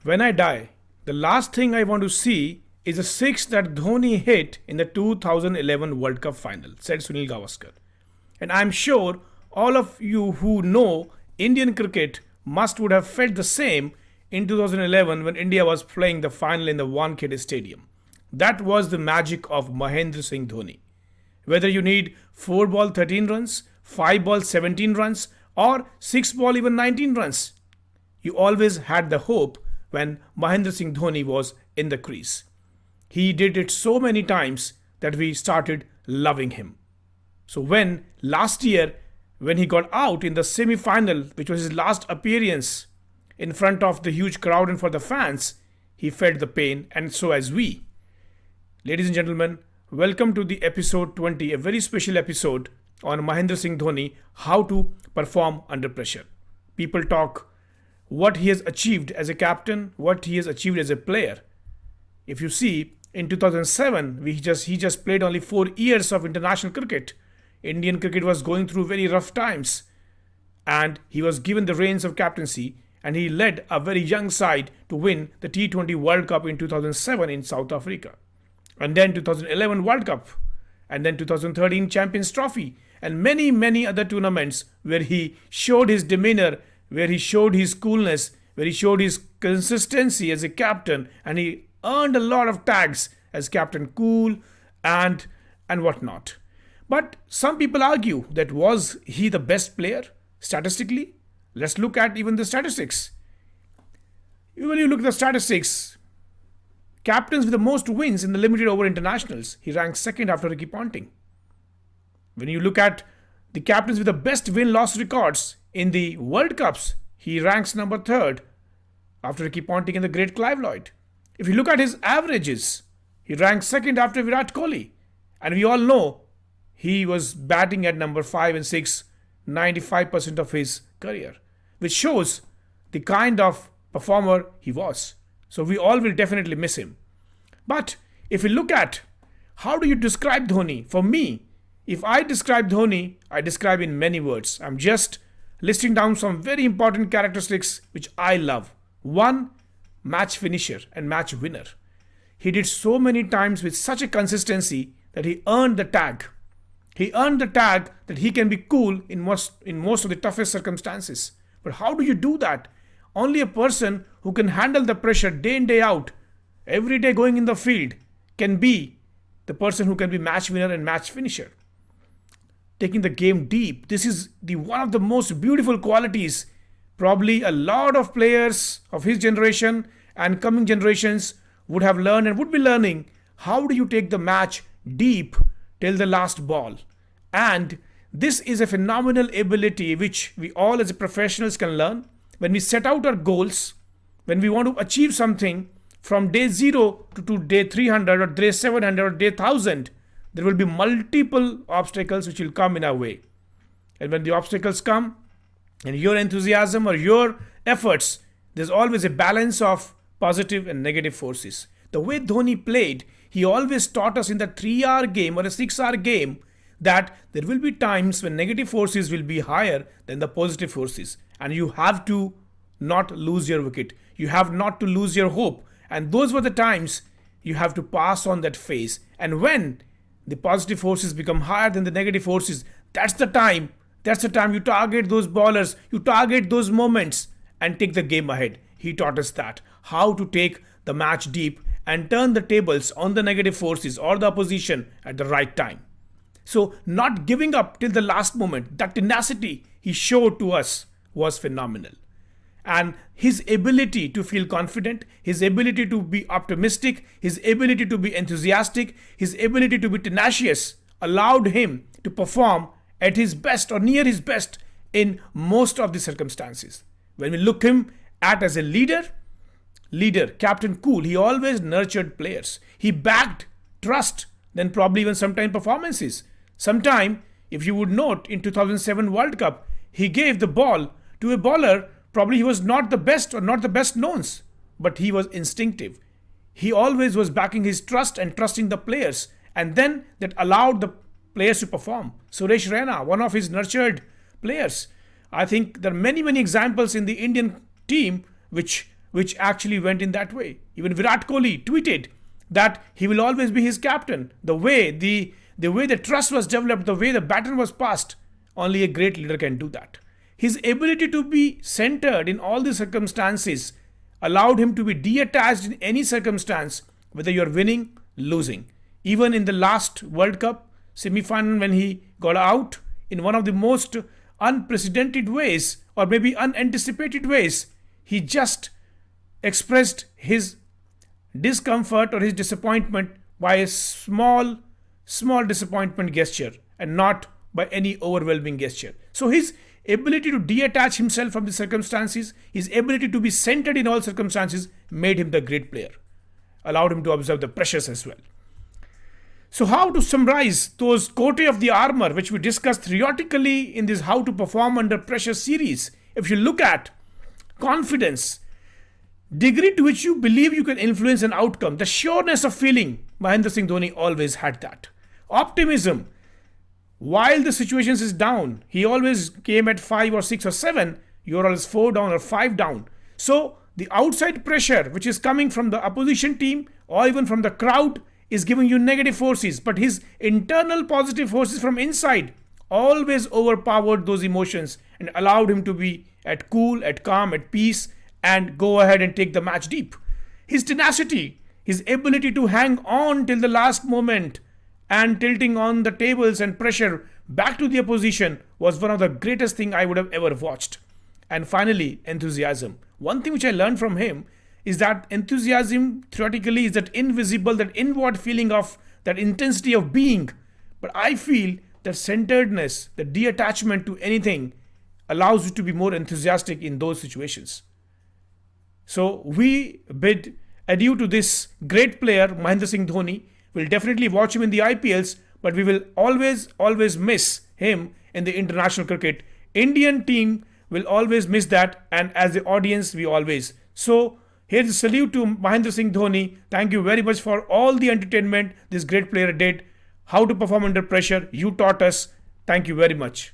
When I die, the last thing I want to see is a six that Dhoni hit in the 2011 World Cup final, said Sunil Gavaskar. And I'm sure all of you who know Indian cricket must would have felt the same in 2011 when India was playing the final in the Wankhede Stadium. That was the magic of Mahendra Singh Dhoni. Whether you need 4 ball 13 runs, 5 ball 17 runs, or 6 ball even 19 runs, you always had the hope when Mahendra Singh Dhoni was in the crease. He did it so many times that we started loving him. So when last year, when he got out in the semi-final, which was his last appearance in front of the huge crowd and for the fans, he felt the pain, and so as we. Ladies and gentlemen, welcome to the episode 20, a very special episode on Mahendra Singh Dhoni, how to perform under pressure. People talk what he has achieved as a captain, what he has achieved as a player. If you see, in 2007, he just played only 4 years of international cricket. Indian cricket was going through very rough times, and he was given the reins of captaincy, and he led a very young side to win the T20 World Cup in 2007 in South Africa. And then 2011 World Cup, and then 2013 Champions Trophy, and many other tournaments where he showed his demeanor, where he showed his coolness, where he showed his consistency as a captain, and he earned a lot of tags as Captain Cool and whatnot. But some people argue that was he the best player statistically? Let's look at even the statistics. When you look at the statistics, captains with the most wins in the limited over internationals, he ranks second after Ricky Ponting. When you look at the captains with the best win-loss records in the World Cups, he ranks number third after Ricky Ponting and the great Clive Lloyd. If you look at his averages, he ranks second after Virat Kohli. And we all know he was batting at number 5 and 6, 95% of his career, which shows the kind of performer he was. So we all will definitely miss him. But if we look at how do you describe Dhoni? For me, if I describe Dhoni, I describe in many words. I'm just listing down some very important characteristics which I love. 1, match finisher and match winner. He did so many times with such a consistency that he earned the tag. He earned the tag that he can be cool in most of the toughest circumstances. But how do you do that? Only a person who can handle the pressure day in, day out, every day going in the field, can be the person who can be match winner and match finisher. Taking the game deep. This is one of the most beautiful qualities. Probably a lot of players of his generation and coming generations would have learned and would be learning. How do you take the match deep till the last ball? And this is a phenomenal ability which we all as professionals can learn. When we set out our goals, when we want to achieve something from day 0 to day 300 or day 700 or day 1000, there will be multiple obstacles which will come in our way. And when the obstacles come, and your enthusiasm or your efforts, there's always a balance of positive and negative forces. The way Dhoni played, he always taught us in the 3-hour game or a 6-hour game that there will be times when negative forces will be higher than the positive forces. And you have to not lose your wicket. You have not to lose your hope. And those were the times you have to pass on that phase. And when the positive forces become higher than the negative forces, that's the time you target those bowlers, you target those moments and take the game ahead. He taught us that, how to take the match deep and turn the tables on the negative forces or the opposition at the right time. So not giving up till the last moment, that tenacity he showed to us was phenomenal. And his ability to feel confident, his ability to be optimistic, his ability to be enthusiastic, his ability to be tenacious allowed him to perform at his best or near his best in most of the circumstances. When we look him at as a leader, Captain Cool, he always nurtured players. He backed trust, then probably even sometime performances. Sometime, if you would note, in 2007 World Cup, he gave the ball to a bowler. Probably he was not the best or not the best knowns, but he was instinctive. He always was backing his trust and trusting the players, and then that allowed the players to perform. Suresh Raina, one of his nurtured players. I think there are many examples in the Indian team which which actually went in that way. Even Virat Kohli tweeted that he will always be his captain. The way the trust was developed, the way the baton was passed, only a great leader can do that. His ability to be centered in all the circumstances allowed him to be detached in any circumstance, whether you're winning, losing. Even in the last World Cup semi-final, when he got out in one of the most unprecedented ways, or maybe unanticipated ways, he just expressed his discomfort or his disappointment by a small disappointment gesture and not by any overwhelming gesture. So his ability to detach himself from the circumstances, his ability to be centered in all circumstances made him the great player, allowed him to observe the pressures as well. So how to summarize those COTE of the armor, which we discussed theoretically in this How to Perform Under Pressure series? If you look at confidence, degree to which you believe you can influence an outcome, the sureness of feeling, Mahendra Singh Dhoni always had that. Optimism, while the situation is down, he always came at 5 or 6 or 7, you're always 4 down or 5 down. So the outside pressure, which is coming from the opposition team or even from the crowd, is giving you negative forces, but his internal positive forces from inside always overpowered those emotions and allowed him to be at cool, at calm, at peace, and go ahead and take the match deep. His tenacity, his ability to hang on till the last moment and tilting on the tables and pressure back to the opposition was one of the greatest things I would have ever watched. And finally, enthusiasm. One thing which I learned from him is that enthusiasm theoretically is that invisible, that inward feeling of that intensity of being. But I feel that centeredness, the detachment to anything allows you to be more enthusiastic in those situations. So we bid adieu to this great player, Mahendra Singh Dhoni. We'll definitely watch him in the IPLs, but we will always miss him in the international cricket. Indian team will always miss that, and as the audience, we always. So here's a salute to Mahendra Singh Dhoni. Thank you very much for all the entertainment this great player did. How to perform under pressure, you taught us. Thank you very much.